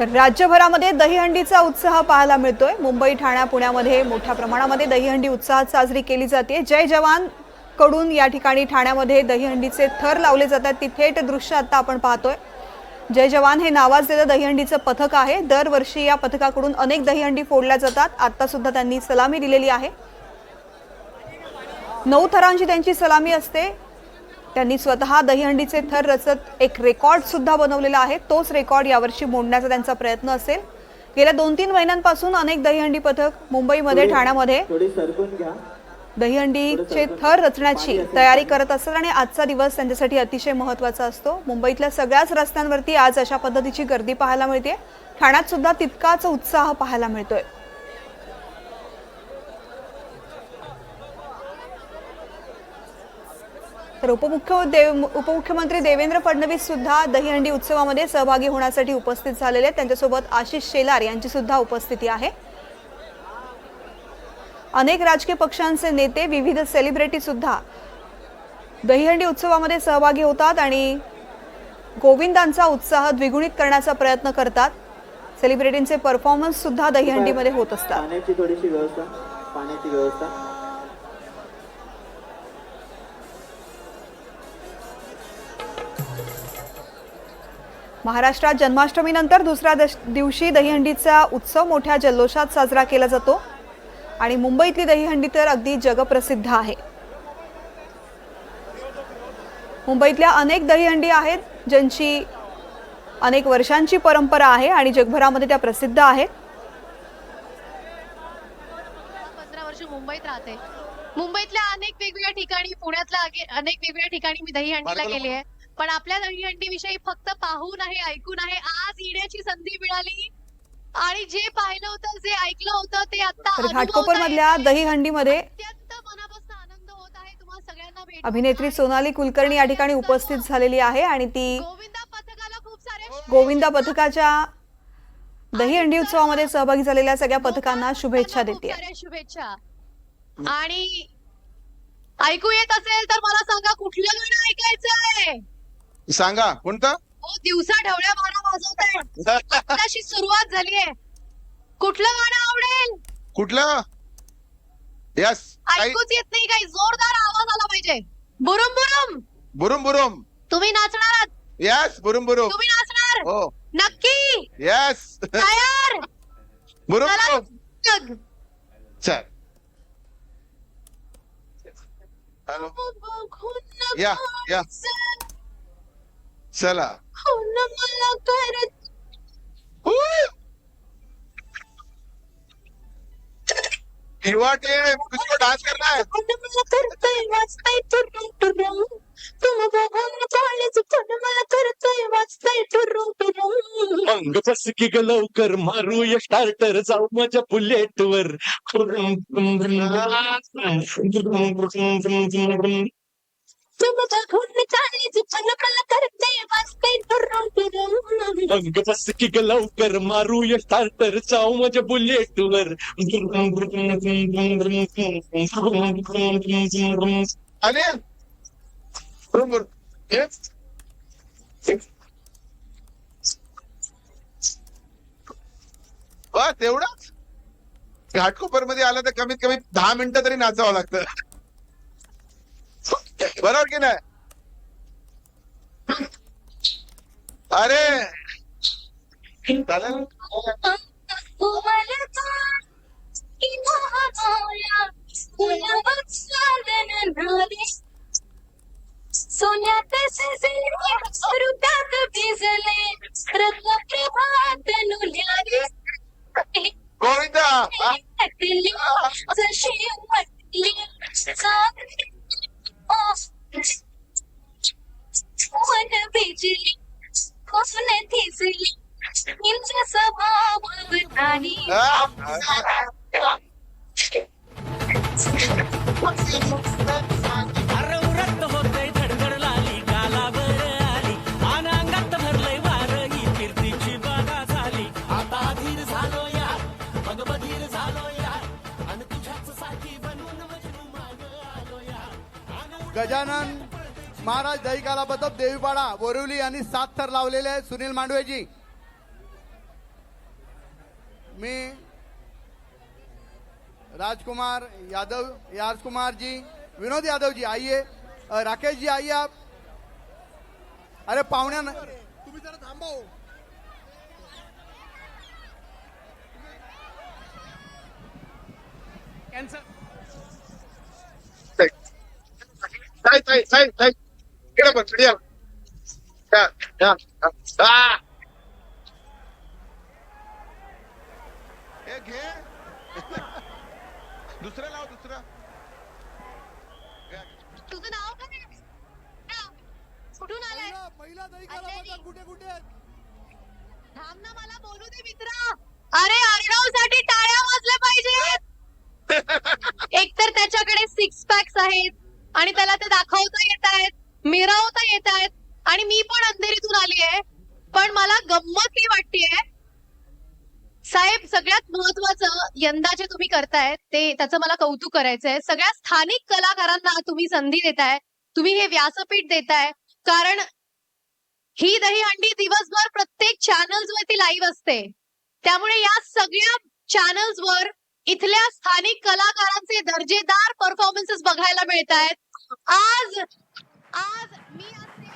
तर राज्यभरामध्ये दहीहंडीचा उत्साह पाहायला मिळतोय। मुंबई, ठाणे, पुण्यामध्ये मोठ्या प्रमाणामध्ये दहीहंडी उत्साहात साजरी केली जाते। जय जवान कडून या ठिकाणी ठाण्यामध्ये दहीहंडीचे थर लावले जातात। ती थेट दृश्य आता आपण पाहतोय। जय जवान हे नावाजलेलं दहीहंडीचं पथक आहे। दरवर्षी या पथकाकडून अनेक दहीहंडी फोडल्या जातात। आता सुद्धा त्यांनी सलामी दिलेली आहे। 9 थरांची त्यांची सलामी असते। त्यांनी स्वतः दहीहंडीचे थर रचत एक रेकॉर्ड सुद्धा बनवलेला आहे। तोच रेकॉर्ड यावर्षी मोडण्याचा त्यांचा प्रयत्न असेल। गेल्या 2-3 महिन्यांपासून अनेक दहीहंडी पथक मुंबईमध्ये, ठाण्यामध्ये दहीहंडीचे थर रचण्याची तयारी करत असतात आणि आजचा दिवस त्यांच्यासाठी अतिशय महत्त्वाचा असतो। मुंबईतल्या सगळ्याच रस्त्यांवरती आज अशा पद्धतीची गर्दी पाहायला मिळते। ठाण्यात सुद्धा तितकाच उत्साह पाहायला मिळतोय। तर उपमुख्यमंत्री देवेंद्र फडणवीस सुद्धा दहीहंडी उत्सवामध्ये सहभागी होण्यासाठी उपस्थित झालेले आहेत। त्यांच्यासोबत आशिष शेलार यांची सुद्धा उपस्थिती आहे। अनेक राजकीय पक्षांचे नेते, विविध सेलिब्रिटी सुद्धा दहीहंडी उत्सवामध्ये सहभागी होतात आणि गोविंदांचा उत्साह द्विगुणित करण्याचा प्रयत्न करतात। सेलिब्रिटींचे परफॉर्मन्स सुद्धा दहीहंडीमध्ये होत असतात। पाण्याची थोडीशी व्यवस्था महाराष्ट्रात जन्माष्टमीनंतर दुसऱ्या दिवशी दहीहंडीचा उत्सव मोठ्या जल्लोषात साजरा केला जातो आणि मुंबईतली दहीहंडी तर अगदी जगप्रसिद्ध आहे। मुंबईतल्या अनेक दहीहंडी आहेत ज्यांची अनेक वर्षांची परंपरा आहे आणि जगभरामध्ये त्या प्रसिद्ध आहेत। 15 वर्ष मुंबईत राहते। मुंबईतल्या अनेक वेगवेगळ्या ठिकाणी, पुण्यातल्या अनेक वेगवेगळ्या ठिकाणी मी दहीहंडीला गेली आहे। पण आपल्या दहीहंडी विषयी फक्त पाहून आहे, ऐकून आहे, आज येण्याची संधी मिळाली आणि जे पाहिलं होतं, जे ऐकलं होतं ते आता घाटकोपर मधल्या दहीहंडीमध्ये अत्यंत मनापासून आनंद होत आहे। तुम्हा सगळ्यांना भेटून अभिनेत्री सोनाली कुलकर्णी या ठिकाणी उपस्थित झालेली आहे आणि ती गोविंदा पथकाला खूप साऱ्या गोविंदा पथकाच्या दहीहंडी उत्सवामध्ये सहभागी झालेल्या सगळ्या पथकांना शुभेच्छा देते। साऱ्या शुभेच्छा। आणि ऐकू येत असेल तर मला सांगा कुठलं गाणं ऐकायचंय? सांगा कोणतं? हो, दिवसा ढवळ्या बारा वाजवताय, आताशी सुरुवात झालीये। कुठलं गाणं आवडेल? कुठलं? यस, ऐकूच येत नाही, काही जोरदार आवाज आला पाहिजे। बुरुम बुरुम बुरुम बुरुम। तुम्ही नाचणार आहात? यस, बुरुम बुरुम। तुम्ही नाचणार? हो, नक्की? यस। तयार? बुरुम चला, बुरुम। चल, हॅलो, या या, चला। मला करत हिवाटे, मुझको डांस करना है। मला करतय वाचताय टुरुम टुरुम, तुम बघून चालेच पण मला करतय वाचताय टुरुम टुरुम। अंग बस की ग लवकर मारूया स्टार्टर, जाऊ माझ्या बुलेट वर। तुम बघून चालेच पण मला करतय वाचताय टुरुम टुरुम। अंग बस की ग लवकर मारूया स्टार्टर, जाऊ माझ्या बुलेट वर। आणि बुरुम बुरुम। यस, बस एवढंच? घाटकोपर मध्ये आलं तर कमीत कमी 10 मिनिटं तरी नाचावं लागतं, बरोबर की नाही? अरे चालेल। सोन्यात रुपयात भिजले रत्न प्रभात नुल्याले गोविंदा, जशी म्हटली मन भिजली कोण थिजली इंचा स्वभाव नाही। रक्त होते धडधड लाली गालावर आली, अनांगात भरलंय वार, ही कीर्तीची बाधा झाली। आता धीर झालो यार, मग बधीर झालो यार, आणि तुझ्याच साठी बनून मजनू माग आलो यार। गजानन महाराज दहीकाला बतप देवीपाडा बोरिवली यांनी 7 थर लावलेले आहेत। सुनील मांडवेजी मी राजकुमार यादव, राजकुमार जी, विनोद यादव जी आइए, राकेश जी आइए आप. अरे पाहुण्या तुम्ही जरा थांबा हो. ताई ताई ताई ताई इकडे बघ इकडे या. या, या, या. हे घे दुसरं लाव दुसरं. तुझं नाव काय कुठून आलाय महिला दही अजयजी. कुठे कुठे आहेत? थांब ना मला बोलू दे मित्रा. अरे अर्णव साठी टाळ्या वाजल्या पाहिजेत. एकतर त्याच्याकडे सिक्स पॅक्स आहेत आणि त्याला ते दाखवता येत आहेत, मिरवता येत आहेत, आणि मी पण अंधेरीतून आली आहे. पण मला गंमत ही वाटतेय साहेब. सगळ्यात महत्वाचं यंदा जे तुम्ही करताय ते त्याचं मला कौतुक करायचंय. सगळ्या स्थानिक कलाकारांना तुम्ही संधी देताय, तुम्ही हे व्यासपीठ देताय. कारण ही दहीहंडी दिवसभर प्रत्येक चॅनल्स वरती लाईव्ह असते. त्यामुळे या सगळ्या चॅनल्स वर इथल्या स्थानिक कलाकारांचे दर्जेदार परफॉर्मन्सेस बघायला मिळत आहेत. आज आज मी असते